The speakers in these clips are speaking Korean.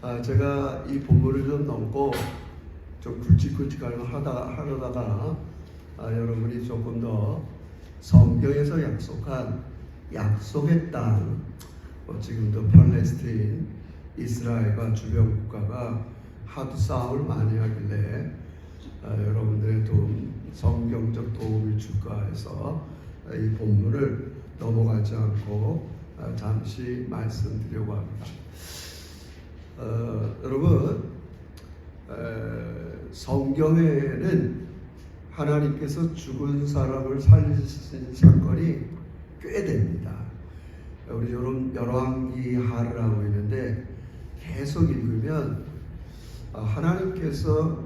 제가 이 본문을 좀 넘고 좀 굵직굵직하려다가 여러분이 조금 더 성경에서 약속한 약속의 땅, 지금도 팔레스타인, 이스라엘과 주변 국가가 하도 싸움을 많이 하길래 여러분들의 성경적 도움이 줄까 해서 이 본문을 넘어가지 않고 잠시 말씀드리려고 합니다. 여러분, 성경에는 하나님께서 죽은 사람을 살리신 사건이 꽤 됩니다. 우리 열왕기하를 하고 있는데 계속 읽으면 하나님께서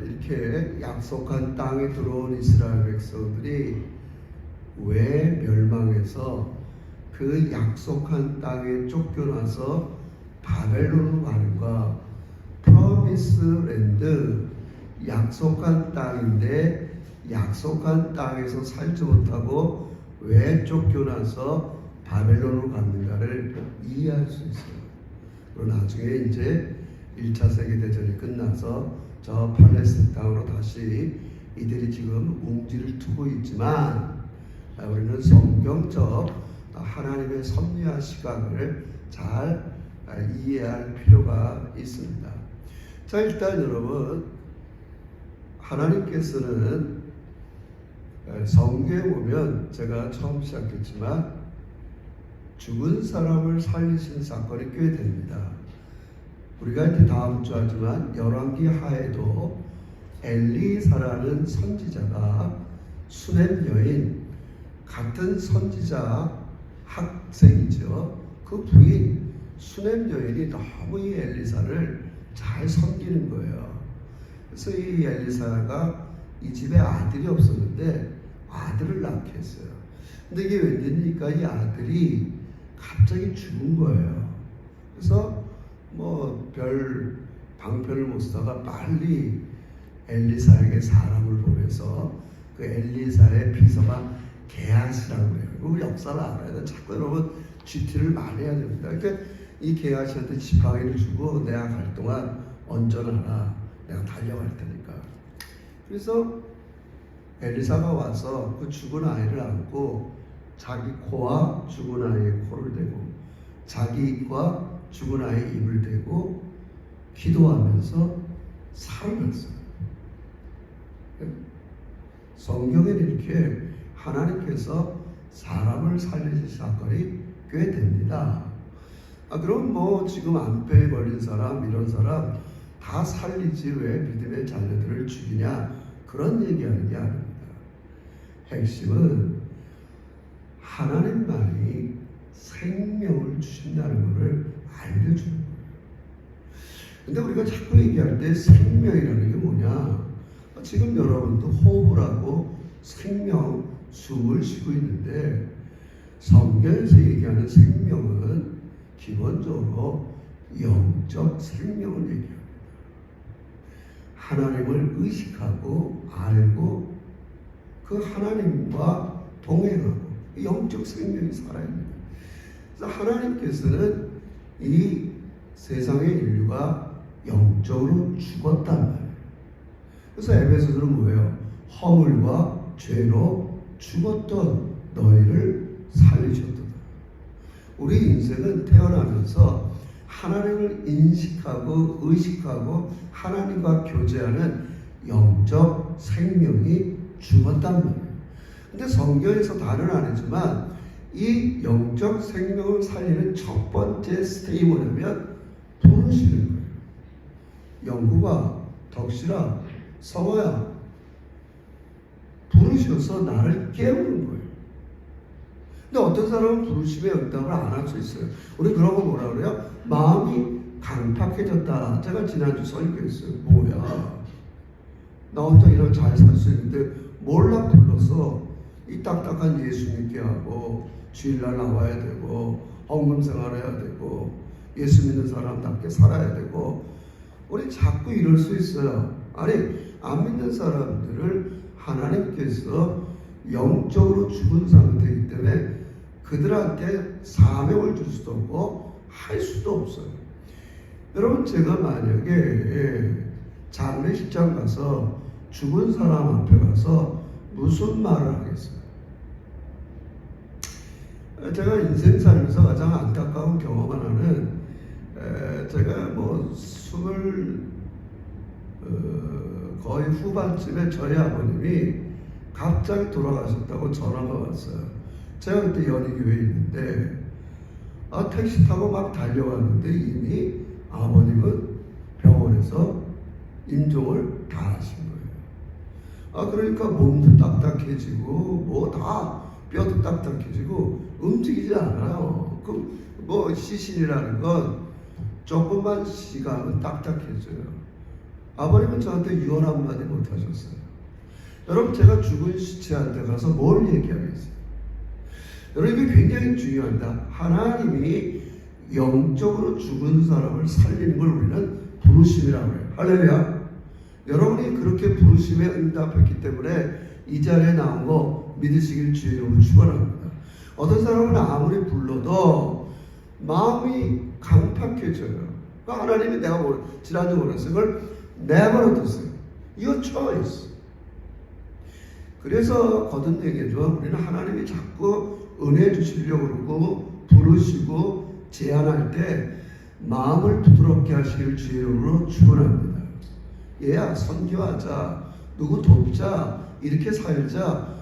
이렇게 약속한 땅에 들어온 이스라엘 백성들이 왜 멸망해서 그 약속한 땅에 쫓겨나서 바벨론으로 가는가, 프로미스 랜드, 약속한 땅인데 약속한 땅에서 살지 못하고 왜 쫓겨나서 바벨론으로 갔는가를 이해할 수 있어요. 그리고 나중에 이제 1차 세계대전이 끝나서 저 팔레스타인 땅으로 다시 이들이 지금 웅지를 두고 있지만 우리는 성경적 하나님의 섭리와 시각을 잘 이해할 필요가 있습니다. 자, 일단 여러분, 하나님께서는 성경에 보면 제가 처음 시작했지만 죽은 사람을 살리신 사건이 꽤 됩니다. 우리가 이제 다음 주 하지만 열왕기하에도 엘리사라는 선지자가 수넴 여인, 같은 선지자 학생이죠. 그 부인 수넴 여인이 너무 이 엘리사를 잘 섬기는 거예요. 그래서 이 엘리사가 이 집에 아들이 없었는데 아들을 낳게 했어요. 근데 이게 웬일입니까? 이 아들이 갑자기 죽은 거예요. 그래서 별 방편을 못 쓰다가 빨리 엘리사에게 사람을 보내서 그 엘리사의 비서가 게하시라고 해요. 그 역사를 알아야 돼. 자꾸 여러분 GT를 많이 해야 됩니다. 그러니까 이 게하시한테 지팡이를 주고 내가 갈 동안 언전하라. 내가 달려갈 테니까. 그래서 엘리사가 와서 그 죽은 아이를 안고 자기 코와 죽은 아이의 코를 대고 자기 입과 죽은 아이의 입을 대고 기도하면서 살을 났어요. 성경에는 이렇게 하나님께서 사람을 살리실 사건이 꽤 됩니다. 그럼 지금 암폐에 걸린 사람, 이런 사람 다 살리지 왜 믿음의 자녀들을 죽이냐, 그런 얘기하는 게 아닙니다. 핵심은 하나님만이 생명을 주신다는 것을 알려주는 거예요. 근데 우리가 자꾸 얘기할 때 생명이라는 게 뭐냐? 지금 여러분도 호흡을 하고 생명, 숨을 쉬고 있는데 성경에서 얘기하는 생명은 기본적으로 영적 생명을 얘기합니다. 하나님을 의식하고 알고 그 하나님과 동행하고 영적 생명이 살아있는 거예요. 그래서 하나님께서는 이 세상의 인류가 영적으로 죽었단 말이에요. 그래서 에베소서는 뭐예요? 허물과 죄로 죽었던 너희를 살리셨다. 우리 인생은 태어나면서 하나님을 인식하고 의식하고 하나님과 교제하는 영적 생명이 죽었단 말이에요. 근데 성경에서 다는 아니지만 이 영적 생명을 살리는 첫 번째 스텝이 뭐냐면 부르시는 거예요. 영구가, 덕실아, 성호야, 부르셔서 나를 깨우는 거예요. 근데 어떤 사람은 부르심에 응답을 안 할 수 있어요. 우리 그런 거 뭐라 그래요? 마음이 강팍해졌다. 제가 지난주 설교했어요. 뭐야, 나 혼자 이렇게 잘 살 수 있는데 몰라 불러서 이 딱딱한 예수 믿게 하고 주일날 나와야 되고 헌금 생활해야 되고 예수 믿는 사람답게 살아야 되고, 우리 자꾸 이럴 수 있어요. 아니, 안 믿는 사람들을 하나님께서 영적으로 죽은 상태이기 때문에 그들한테 사명을 줄 수도 없고 할 수도 없어요. 여러분, 제가 만약에 장례식장 가서 죽은 사람 앞에 가서 무슨 말을 하겠어요? 제가 인생 살면서 가장 안타까운 경험을 하는, 제가 뭐 거의 후반쯤에 저희 아버님이 갑자기 돌아가셨다고 전화가 왔어요. 제가 그때 연희교회에 있는데 택시 타고 막 달려왔는데 이미 아버님은 병원에서 임종을 다 하신 거예요. 그러니까 몸도 딱딱해지고 뭐 다 뼈도 딱딱해지고 움직이지 않아요. 뭐 시신이라는 건 조금만 시간은 딱딱해져요. 아버님은 저한테 유언 한마디 못 하셨어요. 여러분, 제가 죽은 시체한테 가서 뭘 얘기하겠어요? 여러분, 이게 굉장히 중요합니다. 하나님이 영적으로 죽은 사람을 살리는 걸 우리는 부르심이라고 해요. 할렐루야. 여러분이 그렇게 부르심에 응답했기 때문에 이 자리에 나온 거 믿으시길 주의 이름으로 축원합니다. 어떤 사람은 아무리 불러도 마음이 강팍해져요. 그러니까 하나님이 내가 지난주 원했어요. 그걸 내버려 두세요. Your choice. 그래서 거듭 얘기해줘. 우리는 하나님이 자꾸 은혜 주시려고 그러고 부르시고 제안할 때 마음을 부드럽게 하시길 주의 이름으로 축원합니다. 얘야, 선교하자, 누구 돕자, 이렇게 살자.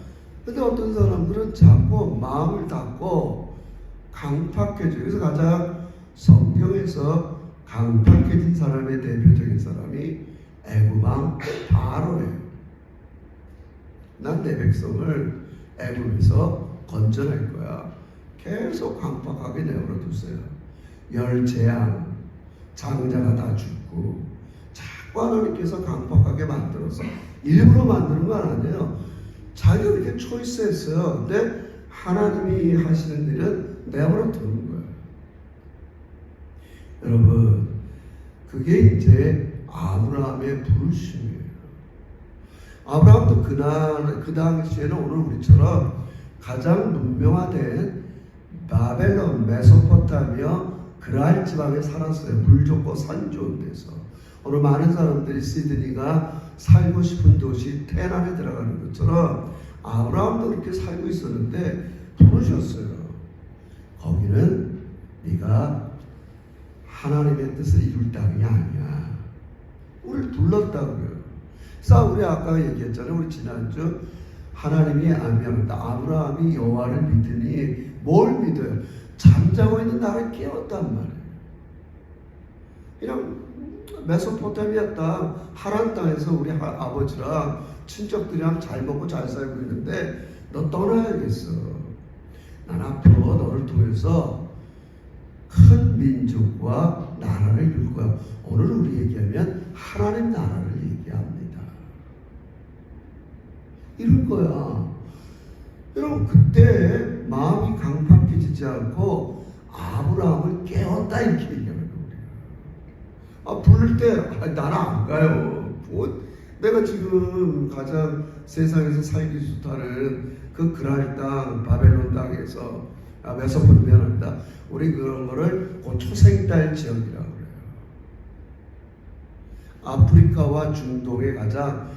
근데 어떤 사람들은 자꾸 마음을 닫고 강팍해져요. 그래서 가장 성경에서 강팍해진 사람의 대표적인 사람이 애굽왕 바로예요. 난 내 백성을 애굽에서 건져낼 거야. 계속 강팍하게 내버려 두세요. 열재앙, 장자가 다 죽고, 자꾸 하나님께서 강팍하게 만들어서 일부러 만드는 건 아니에요. 자기가 이렇게 초이스했어요. 근데 하나님이 하시는 일은 내버려 두는 거예요. 여러분, 그게 이제 아브라함의 부르심이에요. 아브라함도 그 당시에는 오늘 우리처럼 가장 문명화된 바벨론, 메소포타미아, 그랄 지방에 살았어요. 물 좋고 산 좋은 데서. 오늘 많은 사람들이 시드니가 살고 싶은 도시 테란에 들어가는 것처럼 아브라함도 그렇게 살고 있었는데 부르셨어요. 거기는 네가 하나님의 뜻을 이룰 땅이 아니야. 우리를 불렀다고요. 그래서 우리 아까 얘기했잖아요. 우리 지난주 하나님이 아미합니다. 아브라함이 여호와를 믿으니 뭘 믿어요? 잠자고 있는 나를 깨웠단 말이에요. 그냥 메소포타미아 땅 하란 땅에서 우리 아버지랑 친척들이랑 잘 먹고 잘 살고 있는데 너 떠나야겠어. 난 앞으로 너를 통해서 큰 민족과 나라를 이룰 거야. 오늘 우리 얘기하면 하나님 나라를 얘기합니다. 이럴 거야. 여러분, 그때 마음이 강팍해지지 않고 아브라함을 깨웠다 이렇게 얘기하는 거예요. 부를 때 나는 안 가요. 내가 지금 가장 세상에서 살기 좋다는 그 그랄 땅, 바벨론 땅에서 메소포타미아입니다. 우리 그런 거를 초생딸 지역이라고 그래요. 아프리카와 중동에 가장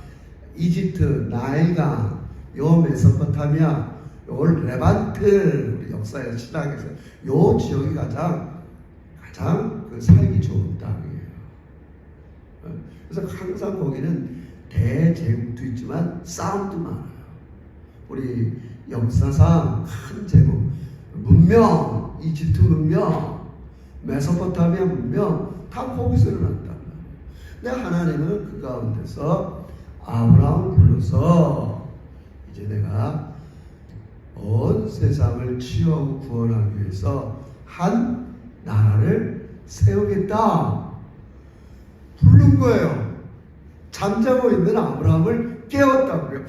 이집트, 나일강, 요 메소포타미아, 요 레반트, 우리 역사에서 신학에서 요 지역이 가장 그 살기 좋은 땅이에요. 그래서 항상 거기는 대제국도 있지만 싸움도 많아요. 우리 역사상 큰 제국, 문명, 이집트 문명, 메소포타미아 문명 다 거기서 일어났단 말이에요. 근데 하나님은 그 가운데서 아브라함을 불러서 이제 내가 온 세상을 치유하고 구원하기 위해서 한 나라를 세우겠다 부른 거예요. 잠자고 있는 아브라함을 깨웠다고요.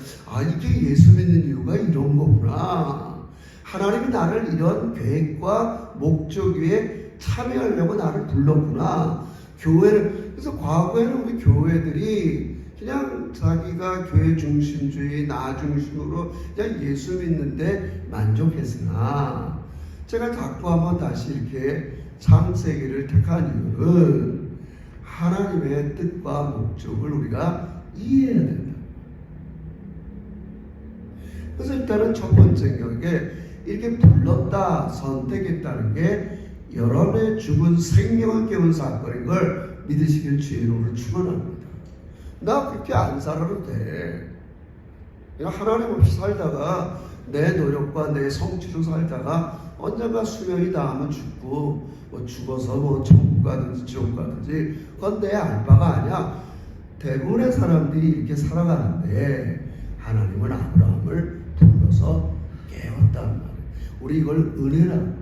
이게 예수 믿는 이유가 이런 거구나. 하나님이 나를 이런 계획과 목적 위에 참여하려고 나를 불렀구나. 그래서 과거에는 우리 교회들이 그냥 자기가 교회 중심주의, 나 중심으로 그냥 예수 믿는데 만족했으나, 제가 자꾸 한번 다시 이렇게 창세기를 택한 이유는 하나님의 뜻과 목적을 우리가 이해해야 된다. 그래서 일단은 첫 번째 게 이렇게 불렀다, 선택했다는 게 여러분의 죽은 생명을 깨운 사건인 걸 믿으시길 주의 이름으로 축원합니다. 나 그렇게 안 살아도 돼. 하나님 없이 살다가 내 노력과 내 성취로 살다가 언젠가 수명이 닿으면 죽고 뭐 죽어서 뭐 천국 가든지 지옥 가든지 그건 내 알 바가 아니야. 대부분의 사람들이 이렇게 살아가는데 하나님은 아브라함을 불러서 깨웠단 말이에요. 우리 이걸 은혜라고.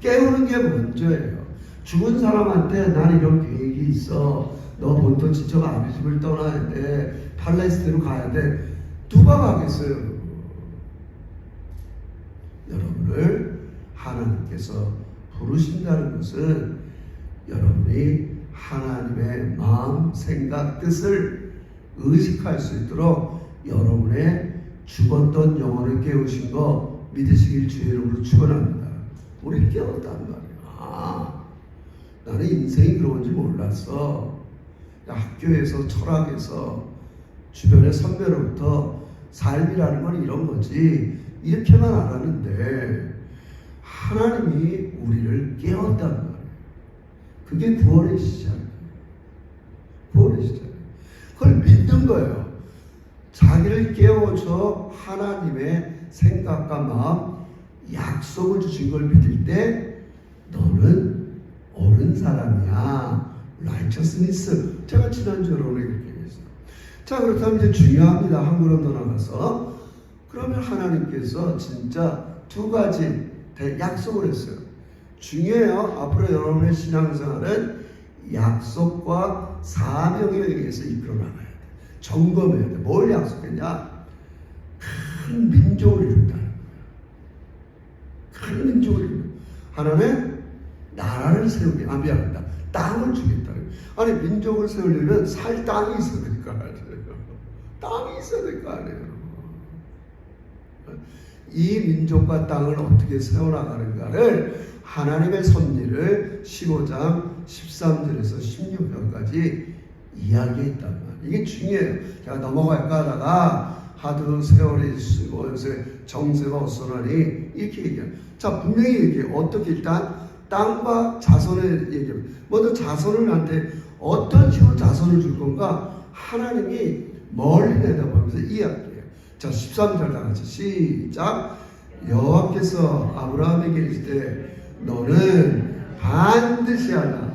깨우는 게 먼저예요. 죽은 사람한테 난 이런 계획이 있어. 너 본토 지척 아비 집을 떠나야 돼. 팔레스타인으로 가야 돼. 누가 가겠어요? 여러분을 하나님께서 부르신다는 것은 여러분이 하나님의 마음, 생각, 뜻을 의식할 수 있도록 여러분의 죽었던 영혼을 깨우신 거 믿으시길 주의 이름으로 축원합니다. 우리를 깨웠다는 말이에요. 아, 나는 인생이 그런 건지 몰랐어. 학교에서 철학에서 주변의 선배로부터 삶이라는 건 이런 거지 이렇게만 알았는데 하나님이 우리를 깨웠단 말이에요. 그게 구원의 시작이에요. 구원의 시작. 그걸 믿는 거예요. 자기를 깨워줘 하나님의 생각과 마음, 약속을 주신 걸 믿을 때 너는 옳은 사람이야. righteousness. 제가 지난주에 이렇게 얘기했어요. 자, 그렇다면 이제 중요합니다. 한 걸음 더 나가서 그러면 하나님께서 진짜 두 가지 약속을 했어요. 중요해요. 앞으로 여러분의 신앙생활은 약속과 사명에 의해서 이끌어 나가야 돼. 점검해야 돼. 뭘 약속했냐? 큰 민족을 이룬다는 거야. 큰 민족을 이룬다. 하나는 나라를 세우게. 미안합니다. 땅을 주겠다는 거야. 아니, 민족을 세우려면 살 땅이 있어야 될 거 아니에요. 땅이 있어야 될 거 아니에요. 이 민족과 땅을 어떻게 세워나가는가를 하나님의 섭리를 15장 13절에서 16절까지 이야기했단 말이에요. 이게 중요해요. 제가 넘어갈까 하다가 하도 세월이 쓰고 요새 정세가 어수선하니 이렇게 얘기해요. 자, 분명히 얘기해요. 어떻게 일단 땅과 자손을 얘기해요. 먼저 자손을 한테 어떤 식으로 자손을 줄 건가 하나님이 멀리 내다보면서 이야기해요. 자, 13절 다 같이 시작. 여호와께서 아브라함에게 이르시되 너는 반드시 하라.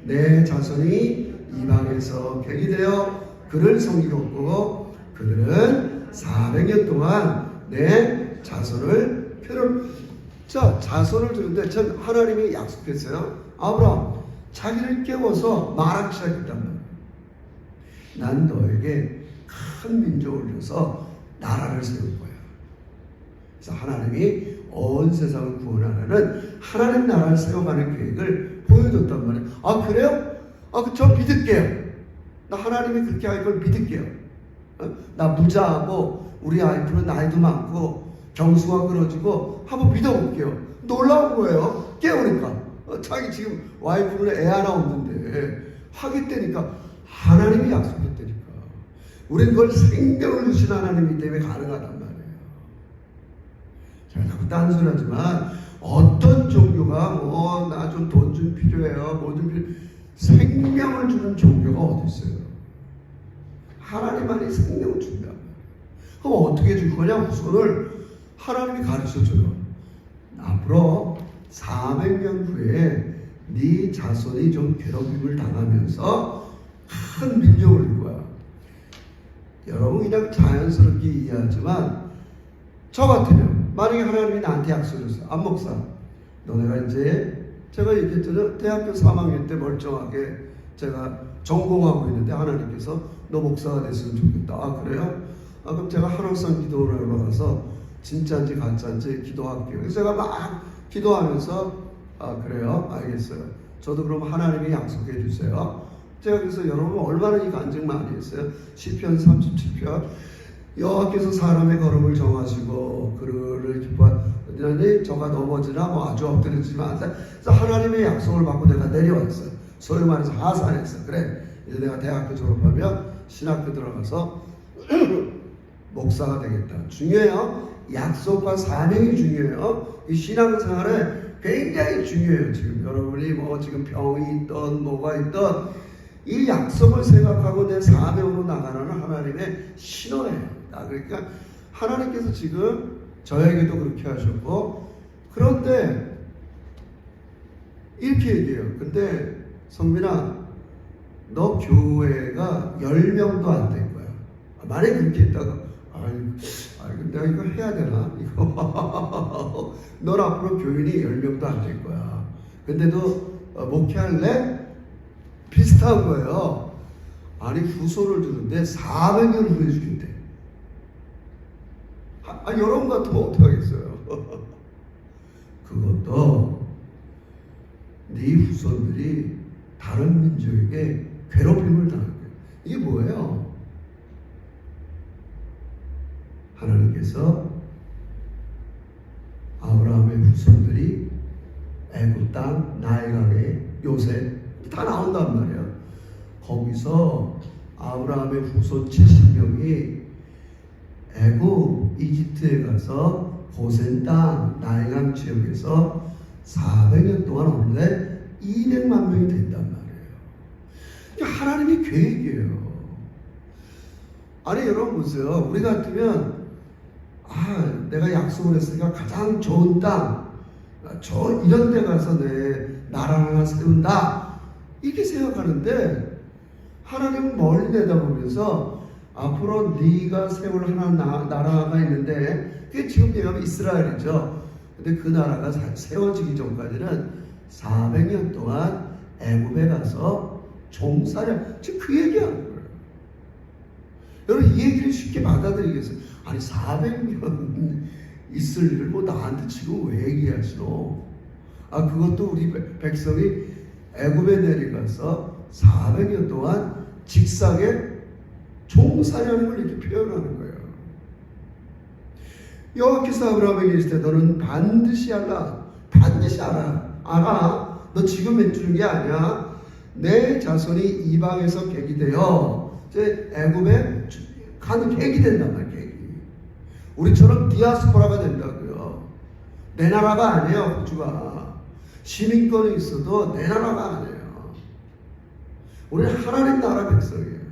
내 자손이 이방에서 객이 되어 그를 섬기고 그들은 400년 동안 내 자손을 표를. 자, 자손을 주는데 전 하나님이 약속했어요. 아브라함 자기를 깨워서 말하기 시작했단 말이에요. 난 너에게 큰 민족을 줘서 나라를 세울 거야. 그래서 하나님이 온 세상을 구원하려는 하나님 나라를 세워가는 계획을 보여줬단 말이에요. 아, 그래요? 아, 저 믿을게요. 나 하나님이 그렇게 할 걸 믿을게요. 나 부자하고 우리 와이프는 나이도 많고 경수가 끊어지고 한번 믿어볼게요. 놀라운 거예요. 깨우니까. 자기 지금 와이프는 애 하나 없는데 하겠다니까 하나님이 약속했다니까. 우리는 그걸 생명을 주신 하나님이기 때문에 가능하단 말이에요. 제가 자꾸 딴소리 하지만 어떤 종교가 뭐 나 좀 돈 좀 필요해요. 뭐 좀 필요해요. 생명을 주는 종교가 어디 있어요? 하나님만이 생명을 준다. 그럼 어떻게 줄 거냐? 우선을 하나님이 가르쳐줘요. 앞으로 400년 후에 네 자손이 좀 괴롭힘을 당하면서 큰 민족을 이룰 거야. 여러분 그냥 자연스럽게 이해하지만 저 같으면 만약에 하나님이 나한테 약속했어요. 안 목사 너네가 이제 제가 얘기했잖아요. 대학교 3학년 때 멀쩡하게 제가 전공하고 있는데 하나님께서 너 목사가 됐으면 좋겠다. 아, 그래요? 아, 그럼 제가 한월산 기도를 하러 가서 진짜인지 가짜인지 기도할게요. 그래서 제가 막 기도하면서 아, 그래요? 알겠어요. 저도 그럼 하나님이 약속해 주세요. 제가 그래서 여러분 얼마나 이 간증 많이 했어요. 시편 37편 여호와께서 사람의 걸음을 정하시고 그를 기뻐하니 저가 넘어지나 뭐 아주 엎드려지지 마세요. 그래서 하나님의 약속을 받고 내가 내려왔어요. 소위 말해서 하산했어. 그래, 이제 내가 대학교 졸업하면 신학교 들어가서 목사가 되겠다. 중요해요. 약속과 사명이 중요해요. 이 신앙생활에 굉장히 중요해요. 지금 여러분이 뭐 지금 병이 있던 뭐가 있던 이 약속을 생각하고 내 사명으로 나가는 하나님의 신호예요. 그러니까 하나님께서 지금 저에게도 그렇게 하셨고, 그런데 이렇게 얘기해요. 근데 성민아, 너 교회가 10명도 안 된 거야. 만약에 그렇게 했다가 내가 이거 해야 되나? 이거 넌 앞으로 교인이 10명도 안 될 거야. 근데도 목회할래? 비슷한 거예요. 아니, 후손을 두는데 400년 후에 죽인대. 이런 거 같으면 어떡하겠어요? 그것도 네 후손들이 다른 민족에게 괴롭힘을 당할 거예요. 이게 뭐예요? 하나님께서 아브라함의 후손들이 애굽 땅, 나일강의 요셉 다 나온단 말이에요. 거기서 아브라함의 후손 70명이 애굽, 이집트에 가서 고센 땅, 나일강 지역에서 400년 동안 오는데 200만 명이 된단 말이에요. 하나님의 계획이에요. 아니, 여러분 보세요. 우리 같으면 내가 약속을 했으니까 가장 좋은 땅, 이런 데 가서 내 나라 하나 세운다, 이렇게 생각하는데, 하나님은 멀리 내다보면서 앞으로 네가 세울 나라가 있는데, 그게 지금 얘기하면 이스라엘이죠. 근데 그 나라가 세워지기 전까지는 400년 동안 애굽에 가서 종살이, 지금 그 얘기하는 거예요. 여러분, 이 얘기를 쉽게 받아들이겠어요? 아니, 400년 있을 일을 뭐 나한테 지금 왜 얘기하시노? 그것도 우리 백성이 애굽에 내려가서 400년 동안 직사게 종살이하는 걸 이렇게 표현하는 거예요. 여호와께서 아브라함에게 이르시되 너는 반드시 알라. 반드시 알아. 너 지금 맺주는 게 아니야. 내 자손이 이방에서 계기되어 이제 애굽에 가는 계기 된단 말이에요. 계기. 우리처럼 디아스포라가 된다고요. 내 나라가 아니에요. 호주가 시민권이 있어도 내 나라가 아니에요. 우리는 하나님 나라 백성이에요.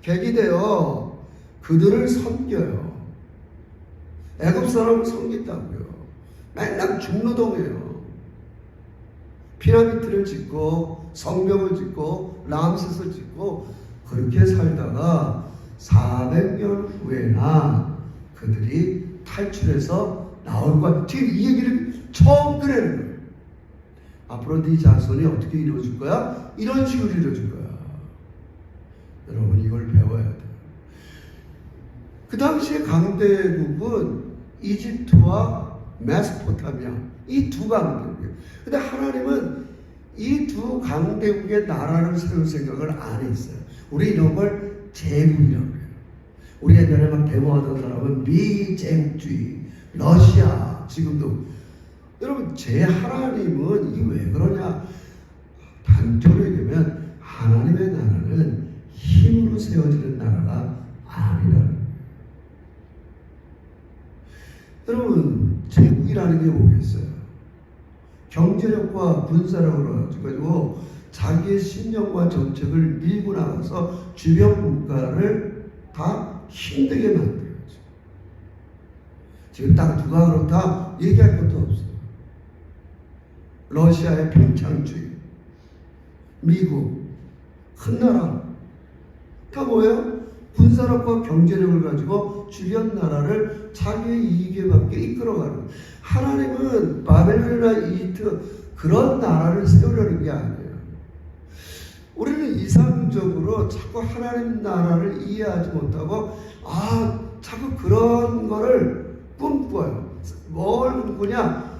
계기되어 그들을 섬겨요. 애굽 사람을 섬긴다고요. 맨날 중노동해요. 피라미드를 짓고 성벽을 짓고 람셋을 짓고 그렇게 살다가 400년 후에나 그들이 탈출해서 나올 거야. 지금 이 얘기를 처음 꺼내는 거예요. 앞으로 네 자손이 어떻게 이루어질 거야? 이런 식으로 이루어질 거야. 여러분, 이걸 배워야 돼요. 그 당시에 강대국은 이집트와 메소포타미아, 이 두 강대국이에요. 근데 하나님은 이 두 강대국의 나라를 세울 생각을 안 했어요. 우리 이런 걸 제국이라고 해요. 우리 옛날에 막 데모하던 사람은 미제국주의, 러시아, 지금도. 여러분, 제 하나님은 이게 왜 그러냐? 단적으로 얘기하면 하나님의 나라는 힘으로 세워지는 나라가 아니라는 거예요. 여러분, 제국이라는 게 뭐겠어요? 경제력과 군사력으로 가지고 자기의 신념과 정책을 밀고 나가서 주변 국가를 다 힘들게 만들어요. 지금 딱 누가 그렇다 얘기할 것도 없어요. 러시아의 평창주의, 미국, 큰 나라 다 뭐예요? 군사력과 경제력을 가지고 주변 나라를 자기의 이익에 맞게 이끌어가는. 하나님은 바벨론이나 이집트 그런 나라를 세우려는 게 아니에요. 우리는 이상적으로 자꾸 하나님 나라를 이해하지 못하고 자꾸 그런 거를 꿈꿔요. 뭘 꿈꾸냐?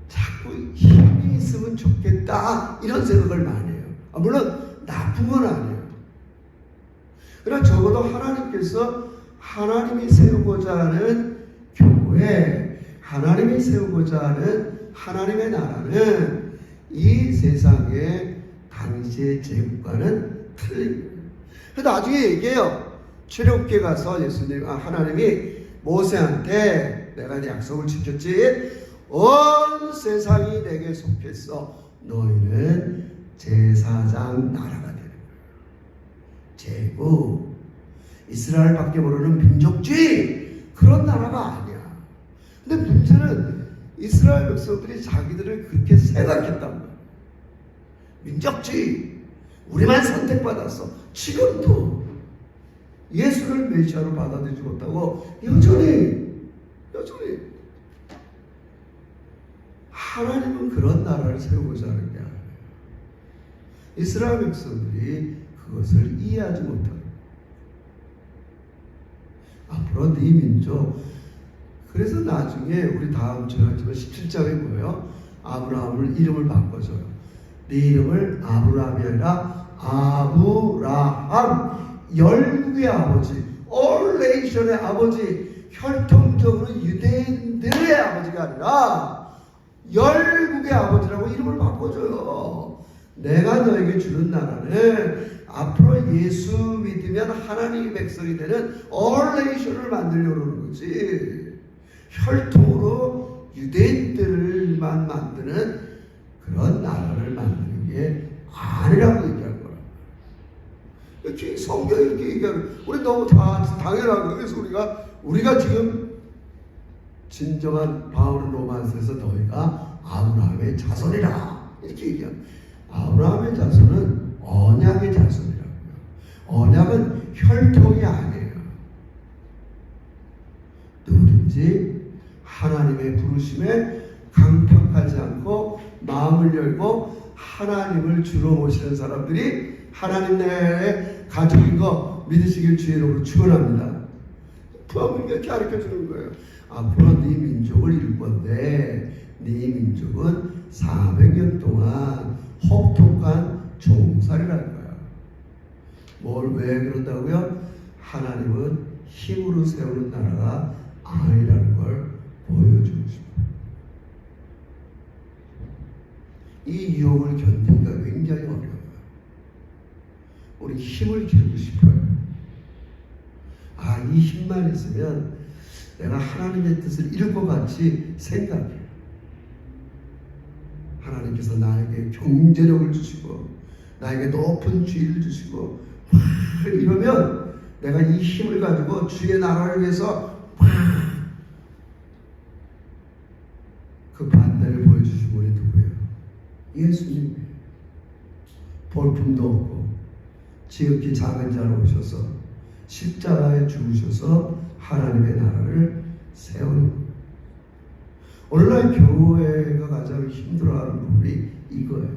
자꾸 힘이 있으면 좋겠다, 이런 생각을 많이 해요. 물론 나쁜 건 아니에요. 그러나 적어도 하나님께서 하나님이 세우고자 하는 교회, 하나님이 세우고자 하는 하나님의 나라는 이 세상에 당시의 제국과는 틀립니다. 그래서 나중에 얘기해요. 출애굽기에 가서 하나님이 모세한테 내가 약속을 지켰지, 온 세상이 내게 속했어. 너희는 제사장 나라가 되는 거예요. 제국, 이스라엘밖에 모르는 민족주의, 그런 나라가 아니야. 근데 문제는 이스라엘 백성들이 자기들을 그렇게 생각했단 말이야. 민족주의, 우리만 선택받았어. 지금도 예수를 메시아로 받아들이지 못하고 여전히 하나님은 그런 나라를 세우고자 하는 게 아니에요. 이스라엘 백성들이 그것을 이해하지 못합니다. 앞으로 네 민족, 그래서 나중에 우리 다음 주에 하지만 17장에 뭐예요? 아브라함을 이름을 바꿔줘요. 네 이름을 아브라함이 아니라 아브라함, 열국의 아버지, all nation의 아버지, 혈통적으로 유대인들의 아버지가 아니라 열국의 아버지라고 이름을 바꿔줘요. 내가 너에게 주는 나라는 앞으로 예수 믿으면 하나님의 백성이 되는 all nation을 만들려고 하는 거지, 혈통으로 유대인들만 만드는 그런 나라를 만드는 게 아니라고 얘기할 거라. 이렇게 성경이 이렇게 얘기하는, 우리 너무 다 당연하고, 그래서 우리가 지금 진정한 바울은 로마서에서 너희가 아브라함의 자손이라 이렇게 얘기합니다. 아브라함의 자손은 언약의 자손이라고요. 언약은 혈통이 아니에요. 누구든지 하나님의 부르심에 강팍하지 않고 마음을 열고 하나님을 주로 모시는 사람들이 하나님 나라의 가족인 거 믿으시길 주의로 축원합니다. 부하면 이렇게 가르쳐주는 거예요. 앞으로 네 민족을 이룰 건데 네 민족은 400년 동안 혹독한 종살이를 할 거야. 뭘 왜 그런다고요? 하나님은 힘으로 세우는 나라가 아니라는 걸 보여주고 싶어요. 이 유혹을 견디기가 굉장히 어려워요. 우리 힘을 기르고 싶어요. 이 힘만 있으면 내가 하나님의 뜻을 이룰 것 같이 생각해요. 하나님께서 나에게 경제력을 주시고 나에게 높은 지위를 주시고 이러면 내가 이 힘을 가지고 주의 나라를 위해서 그 반대를 보여주신 분이 누구예요? 예수님이에요. 볼품도 없고 지극히 작은 자로 오셔서 십자가에 죽으셔서 하나님의 나라를 세우는 거예요. 오늘날 교회가 가장 힘들어하는 부분이 이거예요.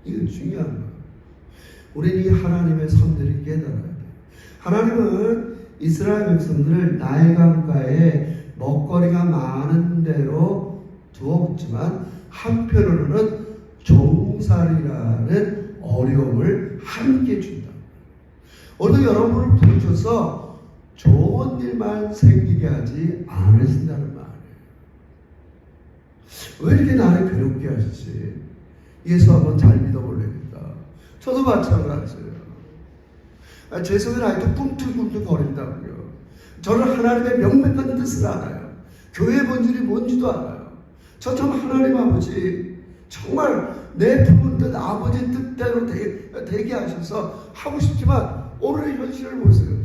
이거 중요한 거예요. 우리는 이 하나님의 섭리를 깨달아야 돼요. 하나님은 이스라엘 백성들을 나일 강가에 먹거리가 많은 대로 두었지만 한편으로는 종살이라는 어려움을 함께 준다. 오늘 여러분을 부르셔서 좋은 일만 생기게 하지 않으신다는 말이에요. 왜 이렇게 나를 괴롭게 하시지? 예수 한번 잘 믿어볼랍니다. 저도 마찬가지예요. 제 속에 아직도 꿈틀꿈틀 거린다고요. 저는 하나님의 명백한 뜻을 알아요. 교회 본질이 뭔지도 알아요. 저 참 하나님 아버지 정말 내 품은 뜻 아버지 뜻대로 되게 하셔서 하고 싶지만 오늘의 현실을 보세요.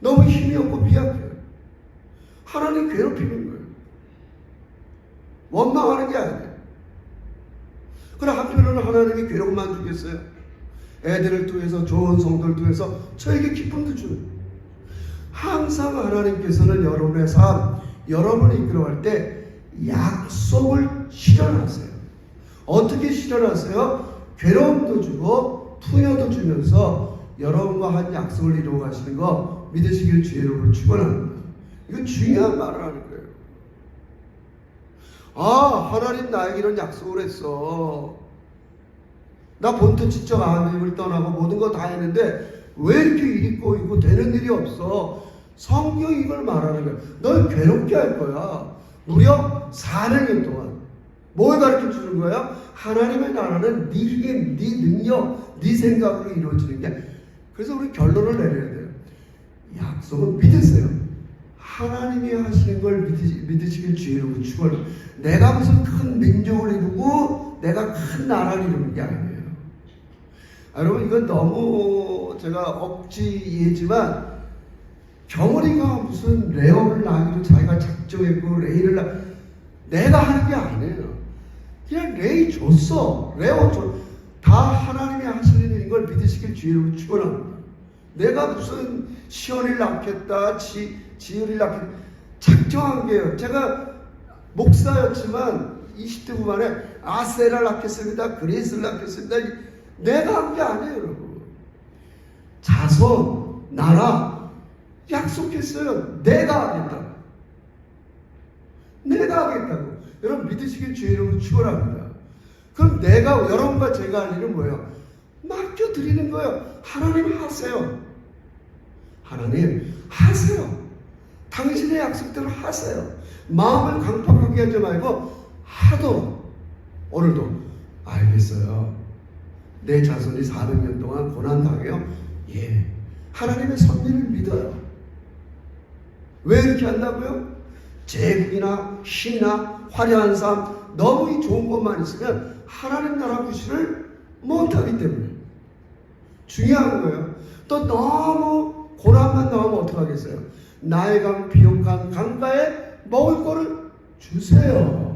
너무 힘이 없고 미약해요. 하나님 괴롭히는 거예요. 원망하는 게 아니에요. 그러나 한편으로는 하나님이 괴롭만 주겠어요. 애들을 통해서 좋은 성도를 통해서 저에게 기쁨도 주는. 항상 하나님께서는 여러분의 삶, 여러분을 이끌어갈 때 약속을 실현하세요. 어떻게 실현하세요? 괴로움도 주고 풍요도 주면서 여러분과 한 약속을 이루어 가시는 거 믿으시길 주의로 축원합니다. 이거 중요한 말을 하는 거예요. 하나님 나에게 이런 약속을 했어. 나 본토 지적 하나님을 떠나고 모든 거 다 했는데 왜 이렇게 일이 꼬이고 되는 일이 없어? 성경이 이걸 말하는 거야. 널 괴롭게 할 거야. 무려 400년 동안 뭘 가르쳐 주는 거예요? 하나님의 나라는 네 힘, 네 능력, 네 생각으로 이루어지는 게. 그래서 우리 결론을 내려야 돼요. 약속은 믿으세요. 하나님이 하시는 걸 믿으시길 주의로 축원을. 내가 무슨 큰 민족을 이루고 내가 큰 나라를 이루는 게 아니에요. 여러분, 이건 너무 제가 억지이지만 경원이가 무슨 레오를 낳기로 자기가 작정했고 레이를 내가 하는 게 아니에요. 그냥 레이 줬어. 레오 줬. 다 하나님이 하시는 일인 걸 믿으시길 주의로 축원합니다. 내가 무슨 시온을 낳겠다, 지을을 낳겠다 작정한 게요. 제가 목사였지만 20대 후반에 아세라를 낳겠습니다, 그리스를 낳겠습니다. 내가 한 게 아니에요, 여러분. 자손, 나라 약속했어요. 내가 하겠다. 내가 하겠다고. 여러분 믿으시길 주의로 축원합니다. 그럼 내가 여러분과 제가 할 일은 뭐예요? 맡겨드리는 거예요. 하나님 하세요. 하나님 하세요. 당신의 약속대로 하세요. 마음을 강팍하게 하지 말고 하도록. 오늘도 알겠어요. 내 자손이 400년 동안 고난당해요. 예. 하나님의 섭리를 믿어요. 왜 이렇게 한다고요? 재국이나 힘이나 화려한 삶, 너무 이 좋은 것만 있으면 하나님 나라 구실을 못하기 때문에. 중요한 거예요. 또 너무 고난만 나오면 어떡하겠어요? 나의 강 비옥한 강가에 먹을 거를 주세요.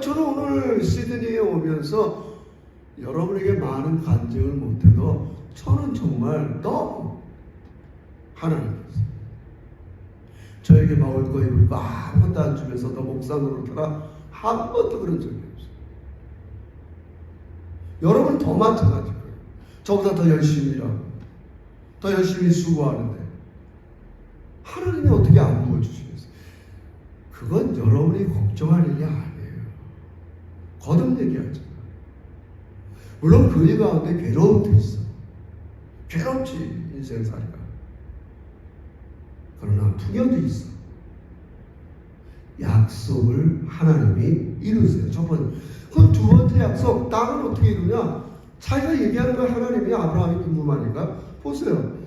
저는 오늘 시드니에 오면서 여러분에게 많은 간증을 못해도 저는 정말 너무 하나님께서 저에게 먹을 거 입을 거 아무것도 안 주면서 너 목사 노릇하라 한 번도 그런 적이 없어요. 여러분 더 마찬가지예요. 저보다 더 열심히 일하고 더 열심히 수고하는데 하나님이 어떻게 안 부어주시겠어요? 그건 여러분이 걱정할 일이 아니에요. 거듭 얘기하죠. 물론 그 일 가운데 괴로움도 있어. 괴롭지 인생살이가. 그러나 풍요도 있어. 약속을 하나님이 이루세요. 첫 번째. 그럼 두 번째 약속, 땅은 어떻게 이루냐? 자기가 얘기하는 걸 하나님이 아브라함이 궁금하니까 보세요.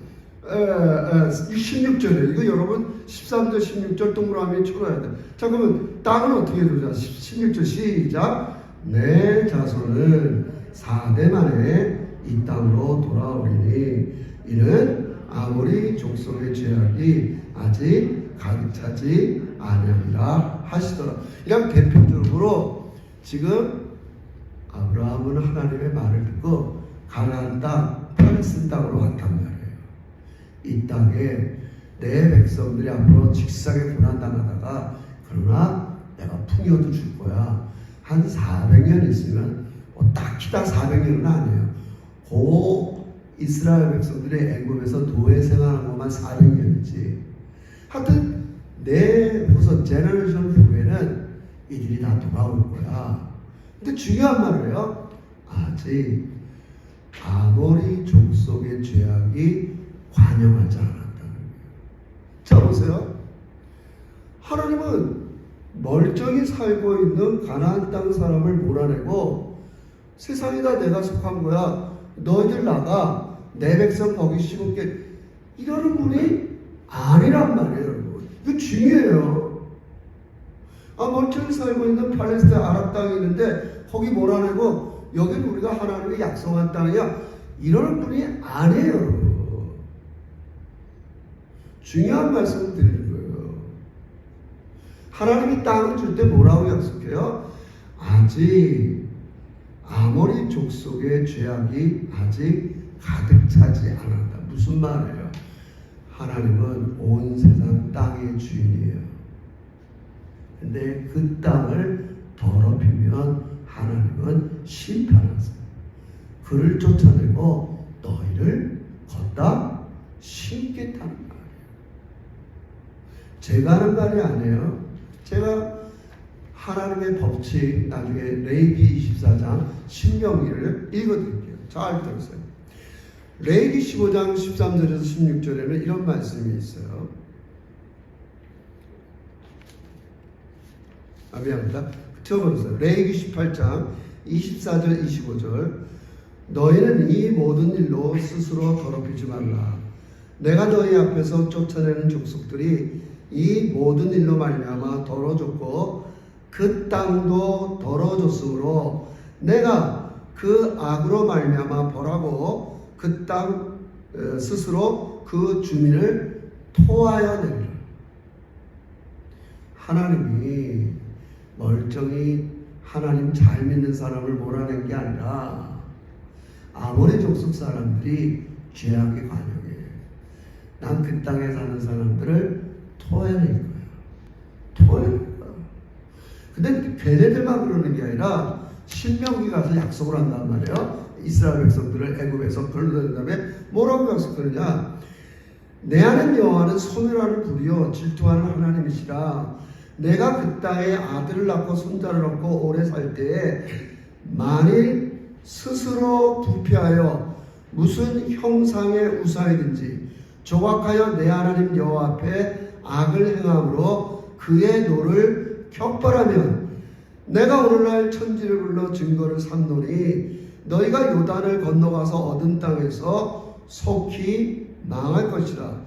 16절에 이거 여러분 13절 16절 동그라미 쳐놔야 돼. 자, 그러면 땅은 어떻게 이루냐? 16절 시작. 내 자손은 4대 만에 이 땅으로 돌아오리니 이는 아모리 족속의 죄악이 아직 가득 차지 아니하리라 하시더라. 이런 대표적으로 지금 아브라함은 하나님의 말을 듣고 가나안 땅 팔레스틴 땅으로 왔단 말이에요. 이 땅에 내 백성들이 앞으로 직사하게 고난당하다가 그러나 내가 풍요도 줄 거야. 한 400년 있으면 딱히 다 400년은 아니에요. 고 이스라엘 백성들이 애굽에서 노예 생활한 것만 400년이지. 하여튼 내 후손 제너레이션 후에는 이들이 다 돌아올 거야. 근데 중요한 말이에요. 아직 아모리 족속의 죄악이 관영하지 않았다는 거예요. 자, 보세요. 하나님은 멀쩡히 살고 있는 가나안 땅 사람을 몰아내고 세상이 다 내가 속한 거야. 너희들 나가. 내 백성 거기 심을게. 이러는 분이 아니란 말이에요, 여러분. 이거 중요해요. 멀쩡히 살고 있는 팔레스타인 아랍 땅이 있는데 거기 몰아내고 여기는 우리가 하나님의 약속한 땅이야. 이러는 분이 아니에요, 여러분. 중요한 말씀을 드리는 거예요. 하나님이 땅을 줄 때 뭐라고 약속해요? 아직 아모리 족속의 죄악이 아직 가득 차지 않았다. 무슨 말이에요? 하나님은 온 세상 땅의 주인이에요. 근데 그 땅을 더럽히면 하나님은 심판하세요. 그를 쫓아내고 너희를 걷다 심겠다는 말이에요. 제가 하는 말이 아니에요. 제가 하나님의 법칙 나중에 레위기 24장 신명기를 읽어드릴게요. 잘 들으세요. 레위기 15장 13절에서 16절에는 이런 말씀이 있어요. 미안합니다. 적어보세요. 레위기 18장 24절 25절. 너희는 이 모든 일로 스스로 더럽히지 말라. 내가 너희 앞에서 쫓아내는 족속들이 이 모든 일로 말미암아 더러워졌고 그 땅도 더러워졌으므로 내가 그 악으로 말미암아 벌하고 그 땅 스스로 그 주민을 토하여 내리라. 하나님이 멀쩡히 하나님 잘 믿는 사람을 몰아낸 게 아니라 아모리 족속 사람들이 죄악의 관용이에요. 난 그 땅에 사는 사람들을 토해낼 거야. 토해낼 거야. 근데 걔네들만 그러는 게 아니라 신명기 가서 약속을 한단 말이에요. 이스라엘 백성들을 애굽에서 걸러낸 다음에 뭐라고 약속하느냐? 내 하나님 여호와는 소멸하는 불이요 질투하는 하나님이시라. 내가 그 땅에 아들을 낳고 손자를 얻고 오래 살 때에 만일 스스로 부패하여 무슨 형상의 우상이든지 조각하여 내 하나님 여호와 앞에 악을 행함으로 그의 노를 격발하면 내가 오늘날 천지를 불러 증거를 삼노니 너희가 요단을 건너가서 얻은 땅에서 속히 망할 것이라.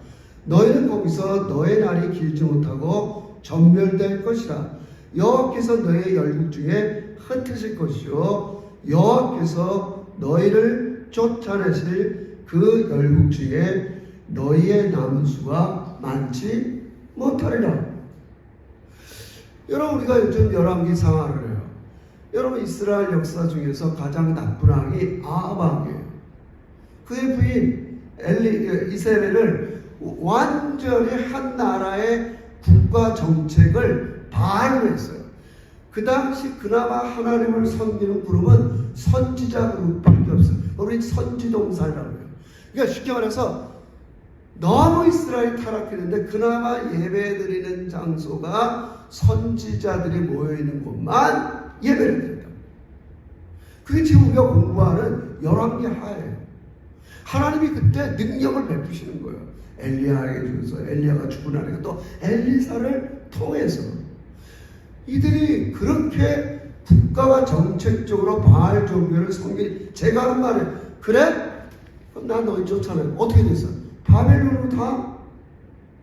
너희는 거기서 너의 날이 길지 못하고 전멸될 것이라. 여호와께서 너희의 열국 중에 흩으실 것이요 여호와께서 너희를 쫓아내실 그 열국 중에 너희의 남은 수가 많지 못하리라. 여러분, 우리가 요즘 열왕기 상하를 해요. 여러분, 이스라엘 역사 중에서 가장 나쁜 왕이 아합 왕이에요. 그의 부인 이세벨을 완전히 한 나라의 국가 정책을 반영을 했어요. 그 당시 그나마 하나님을 섬기는 그룹은 선지자 그룹밖에 없어요. 우리 선지동산이라고 해요. 그러니까 쉽게 말해서 너무 이스라엘이 타락했는데 그나마 예배드리는 장소가 선지자들이 모여있는 곳만 예배를 드린다. 그게 지금 우리가 공부하는 열왕기 하예요. 하나님이 그때 능력을 베푸시는 거예요. 엘리야에게 주셔서 엘리야가 죽고 나니까 또 엘리사를 통해서 이들이 그렇게 국가가 정책적으로 바알 종교를 섬긴 제가 하는 말에 그래? 그럼 난 너희 쫓아내. 어떻게 됐어? 바벨론으로 다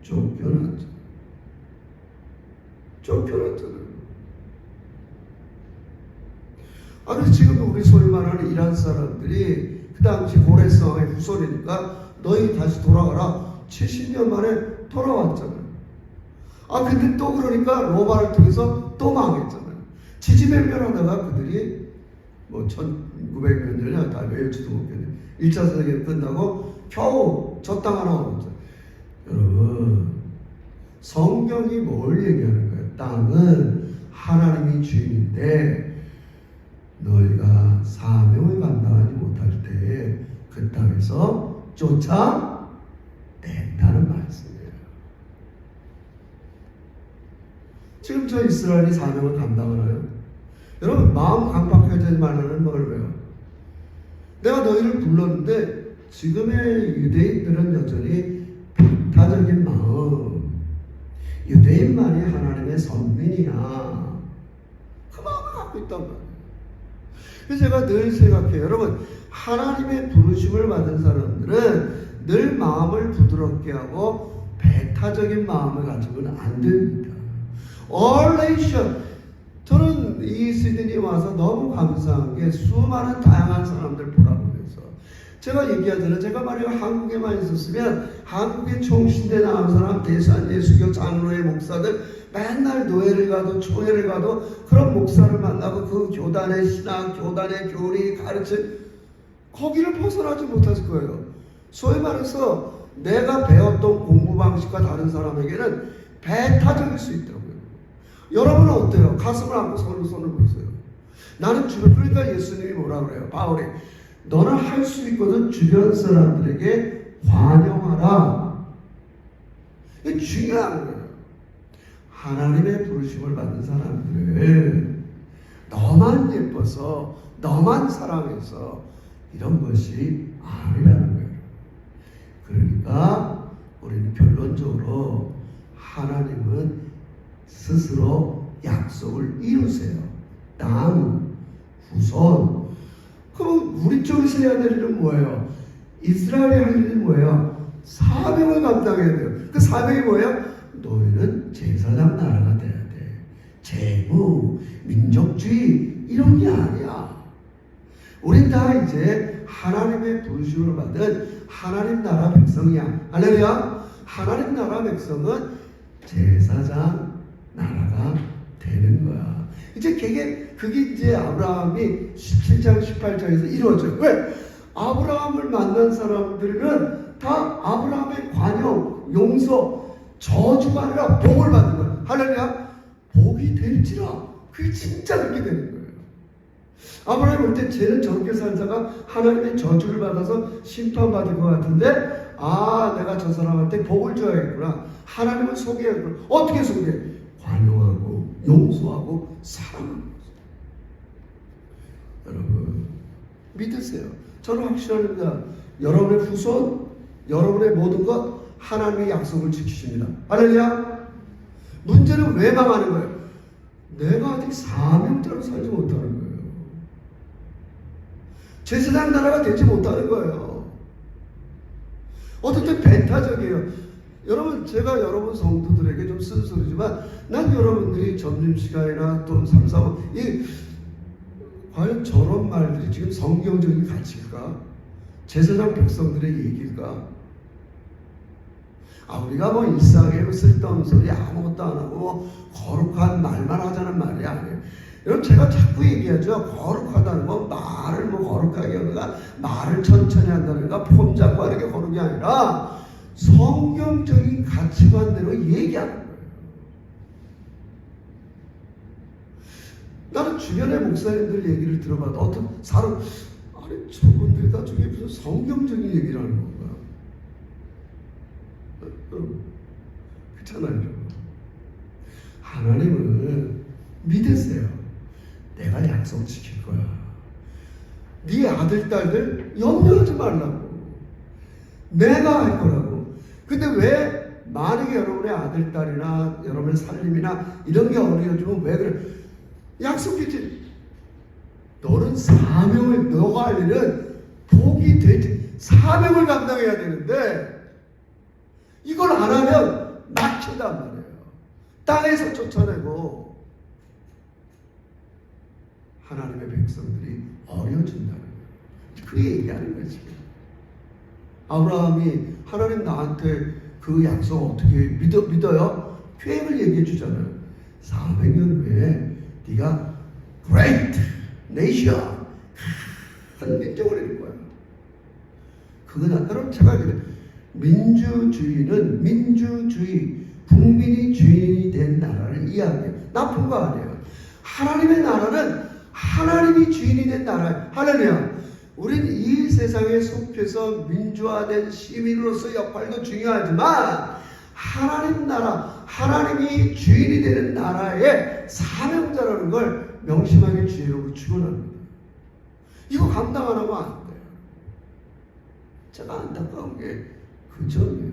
쫓겨났죠. 쫓겨났잖아요. 그래서 지금 우리 소위 말하는 이란 사람들이 그 당시 고레스왕의 후손이니까 너희 다시 돌아가라. 70년 만에 돌아왔잖아요. 근데 또 그러니까 로마를 통해서 또 망했잖아요. 지지배별하다가 그들이 뭐 1900몇 년이나 다 외울지도 모르겠네. 1차 세계대전 끝나고 겨우 저 땅 하나 얻었죠. 여러분, 성경이 뭘 얘기하는 거예요? 땅은 하나님이 주인인데 너희가 사명을 감당하지 못할 때에 그 땅에서 쫓아낸다는 말씀이에요. 지금 저 이스라엘이 사명을 감당하나요? 여러분, 마음 강박해지지 말라는 뭘 왜요? 내가 너희를 불렀는데 지금의 유대인들은 여전히 배타적인 마음, 유대인만이 하나님의 선민이야, 그 마음을 갖고 있단 말이에요. 그래서 제가 늘 생각해요. 여러분, 하나님의 부르심을 받은 사람들은 늘 마음을 부드럽게 하고 배타적인 마음을 가지고는 안 됩니다. 얼레이션. 저는 이 시드니 와서 너무 감사한 게 수많은 다양한 사람들 보라보면서 제가 얘기하잖아요. 제가 말이에요, 한국에만 있었으면 한국의 총신대 나온 사람, 대산 예수교 장로의 목사들 맨날 노예를 가도 총회를 가도 그런 목사를 만나고 그 교단의 신앙, 교단의 교리, 가르침 거기를 벗어나지 못했을 거예요. 소위 말해서 내가 배웠던 공부 방식과 다른 사람에게는 배타적일 수 있다고요. 여러분은 어때요? 가슴을 안고 손을 보세요. 나는 그러니까 예수님이 뭐라 그래요? 바울이 너는 할 수 있거든 주변 사람들에게 환영하라. 이게 중요한 거예요. 하나님의 부르심을 받은 사람들을 너만 예뻐서 너만 사랑해서 이런 것이 아니라는 거예요. 그러니까 우리는 결론적으로 하나님은 스스로 약속을 이루세요. 땅, 후손. 그럼 우리 쪽에서 해야 될 일은 뭐예요? 이스라엘이 할 일은 뭐예요? 사명을 감당해야 돼요. 그 사명이 뭐예요? 너희는 제사장 나라가 돼야 돼. 재무, 민족주의 이런 게 아니야. 우린 다 이제 하나님의 부르심으로 받은 하나님 나라 백성이야. 할렐루야. 하나님 나라 백성은 제사장 나라가 되는 거야. 이제 그게 이제 아브라함이 17장 18장에서 이루어져요. 왜? 아브라함을 만난 사람들은 다 아브라함의 관용, 용서, 저주가 아니라 복을 받는 거야. 할렐루야. 복이 될지라. 그게 진짜 그렇게 되는 거예요. 아브라함이 볼 때 쟤는 저렇게 살다가 하나님의 저주를 받아서 심판받을 것 같은데, 아, 내가 저 사람한테 복을 줘야겠구나. 하나님을 소개하고. 어떻게 소개해? 관용하고 용서하고 사랑하는 거죠. 여러분 믿으세요. 저는 확실합니다. 여러분의 후손, 여러분의 모든 것 하나님의 약속을 지키십니다. 할렐루야. 문제는 왜 망하는 거예요? 내가 아직 사명자로 살지 못하는 거예요. 제사장 나라가 되지 못하는 거예요. 어떨 때 배타적이에요. 여러분, 제가 여러분 성도들에게 좀 쓴소리지만 난 여러분들이 점심시간이나 또 3, 4분 과연 저런 말들이 지금 성경적인 가치일까? 제사장 백성들의 얘기일까? 우리가 뭐 일상에 쓸데없는 소리 아무것도 안 하고 뭐 거룩한 말만 하자는 말이 아니에요. 여러분, 제가 자꾸 얘기하죠. 거룩하다는 건 말을 뭐 거룩하게 하는가, 말을 천천히 한다는가, 폼 잡고 하는 게 거룩이 아니라 성경적인 가치관대로 얘기하는 거예요. 나는 주변의 목사님들 얘기를 들어봐도 어떤 사람, 아니 저분들이 다 저게 무슨 성경적인 얘기를 하는 건가? 그렇잖아요. 하나님은 믿으세요. 내가 약속 지킬 거야. 네 아들, 딸들 염려하지 말라고. 내가 할 거라고. 근데 왜 만약에 여러분의 아들, 딸이나 여러분의 살림이나 이런 게 어려워지면 왜 그래? 약속했지. 너는 사명을, 너가 할 일은 복이 되지. 사명을 감당해야 되는데 이걸 안 하면 막힌단 말이에요. 땅에서 쫓아내고 하나님의 백성들이 어려워진다는 거예요. 그 얘기하는 거지. 아브라함이 하나님 나한테 그 약속 어떻게 믿어요? 계획을 얘기해 주잖아요. 400년 후에 네가 great nation, 한 민족을 이룰 거야. 그건 여러분 제가 그래. 민주주의는 민주주의, 국민이 주인이 된 나라를 이야기해요. 나쁜 거 아니에요. 하나님의 나라는 하나님이 주인이 된 나라예요. 할렐루야. 우린 이 세상에 속해서 민주화된 시민으로서 역할도 중요하지만 하나님 나라, 하나님이 주인이 되는 나라의 사명자라는 걸 명심하게 주의로 축원합니다. 이거 감당 안 하면 안 돼요. 제가 안타까운 게 그 점이에요.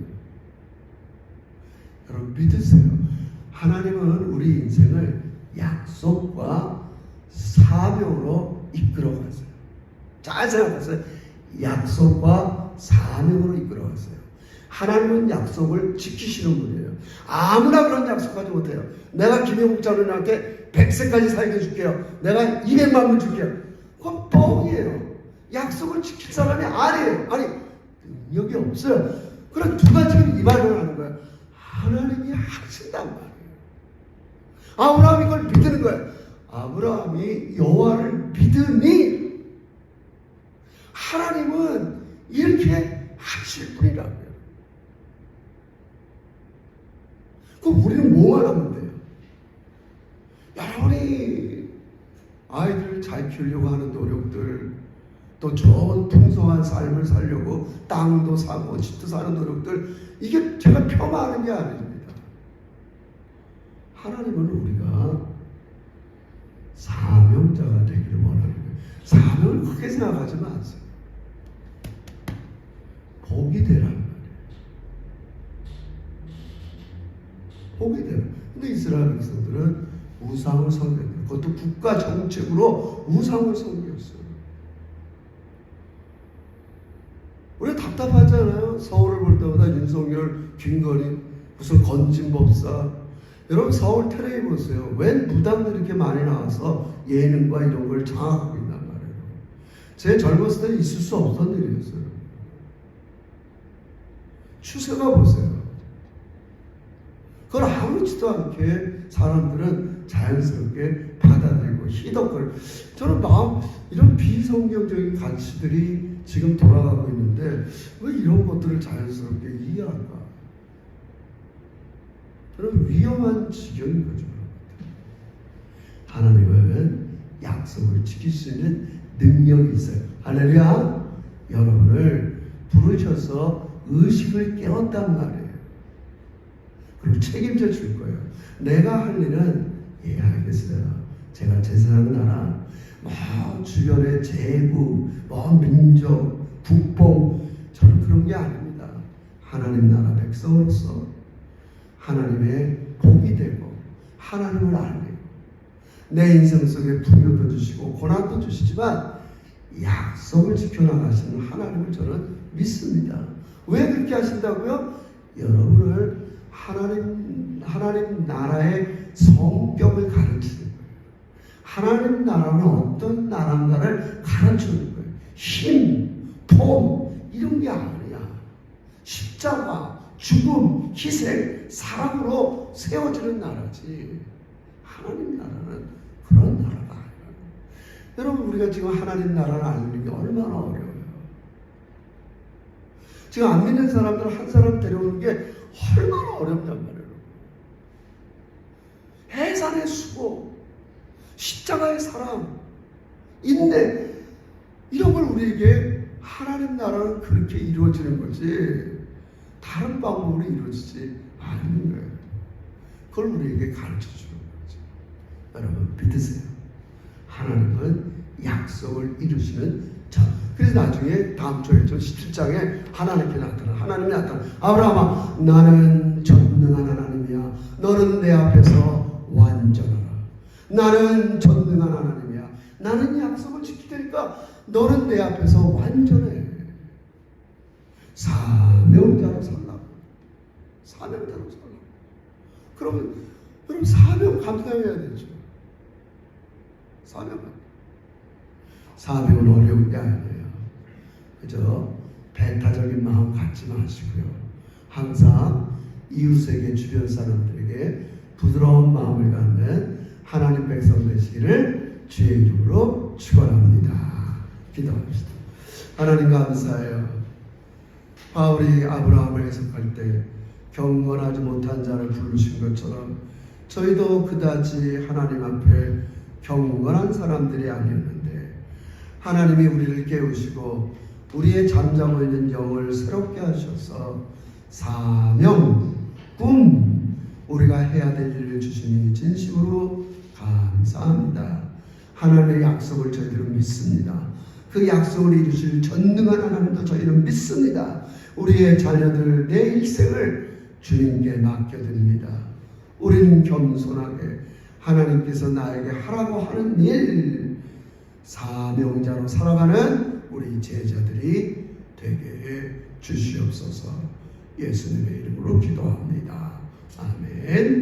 여러분 믿으세요. 하나님은 우리 인생을 약속과 사명으로 이끌어가세요. 잘 생각하세요. 약속과 사명으로 이끌어가세요. 하나님은 약속을 지키시는 분이에요. 아무나 그런 약속하지 못해요. 내가 김영국 장로님한테 100세까지 살게 해줄게요. 내가 200만 원 줄게요. 그건 뻥이에요. 약속을 지킬 사람이 아니에요. 아니, 능력이 없어요. 그럼 누가 지금 이 말을 하는 거예요? 하나님이 하신단 말이에요. 아브라함이 이걸 믿는 거예요. 아브라함이 여호와를 믿으니 하나님은 이렇게 하실 분이라고요. 그럼 우리는 뭐만 하면 돼요? 여러분이 아이들을 잘 키우려고 하는 노력들, 또 좋은 풍성한 삶을 살려고 땅도 사고 집도 사는 노력들, 이게 제가 폄하하는 게 아닙니다. 하나님은 우리가 사명자가 되기를 원하는 거예요. 사명을 크게 생각하지 마세요. 복이 되란 말이에요. 복이 되라. 근데 이스라엘 백성들은 우상을 섬겼어요. 그것도 국가 정책으로 우상을 섬겼어요. 우리가 답답하잖아요. 서울을 볼 때마다 윤석열, 김건희, 무슨 건진법사. 여러분 서울 텔레비 보세요. 웬 무당들이 이렇게 많이 나와서 예능과 이런 걸 장악하고 있단 말이에요. 제 젊었을 때는 있을 수 없던 일이었어요. 추세가 보세요. 그걸 아무렇지도 않게 사람들은 자연스럽게 받아들이고 희덕을. 저는 이런 비성경적인 가치들이 지금 돌아가고 있는데 왜 이런 것들을 자연스럽게 이해할까? 저는 위험한 지경인 거죠. 하나님은 약속을 지킬 수 있는 능력이 있어요. 할렐루야! 여러분을 부르셔서 의식을 깨웠단 말이에요. 그리고 책임져 줄 거예요. 내가 할 일은 알겠어요. 제가 제사장 나라 주변의 재부, 민족, 국뽕 저는 그런 게 아닙니다. 하나님 나라 백성으로서 하나님의 복이 되고 하나님을 알고 내 인생 속에 풍요도 주시고 고난도 주시지만 약속을 지켜나가시는 하나님을 저는 믿습니다. 왜 그렇게 하신다고요? 여러분을 하나님 나라의 성격을 가르치는 거예요. 하나님 나라는 어떤 나라인가를 가르치는 거예요. 힘, 돈 이런 게 아니야. 십자가, 죽음, 희생, 사랑으로 세워지는 나라지. 하나님 나라는 그런 나라가 아니에요. 여러분 우리가 지금 하나님 나라를 알는 게 얼마나 어려워요. 지금 안 믿는 사람들 한 사람 데려오는 게 얼마나 어렵단 말이에요. 해산의 수고, 십자가의 사랑, 인내 이런 걸 우리에게 하나님 나라는 그렇게 이루어지는 거지 다른 방법으로 이루어지지 않는 거예요. 그걸 우리에게 가르쳐주는 거죠. 여러분 믿으세요. 하나님은 약속을 이루시는 자. 그래서 나중에 다음 주에 17장에 하나님이 나타나. 아브라함아 나는 전능한 하나님이야. 너는 내 앞에서 완전하라. 나는 전능한 하나님이야. 나는 약속을 지킬 테니까 너는 내 앞에서 완전해. 사명자로 살라고. 그럼 사명 감당해야 되죠. 사명은 어려운 게 아니에요. 그저 배타적인 마음 갖지 마시고요. 항상 이웃에게 주변 사람들에게 부드러운 마음을 갖는 하나님 백성 되시기를 주의 이름으로 축원합니다. 기도합시다. 하나님 감사해요. 바울이 아브라함을 해석할 때 경건하지 못한 자를 부르신 것처럼 저희도 그다지 하나님 앞에 경건한 사람들이 아니었는데 하나님이 우리를 깨우시고 우리의 잠자고 있는 영을 새롭게 하셔서 사명, 꿈 우리가 해야 될 일을 주시니 진심으로 감사합니다. 하나님의 약속을 저희들은 믿습니다. 그 약속을 이루실 전능한 하나님도 저희는 믿습니다. 우리의 자녀들 내 일생을 주님께 맡겨드립니다. 우리는 겸손하게 하나님께서 나에게 하라고 하는 일 사명자로 살아가는 우리 제자들이 되게 해 주시옵소서. 예수님의 이름으로 기도합니다. 아멘.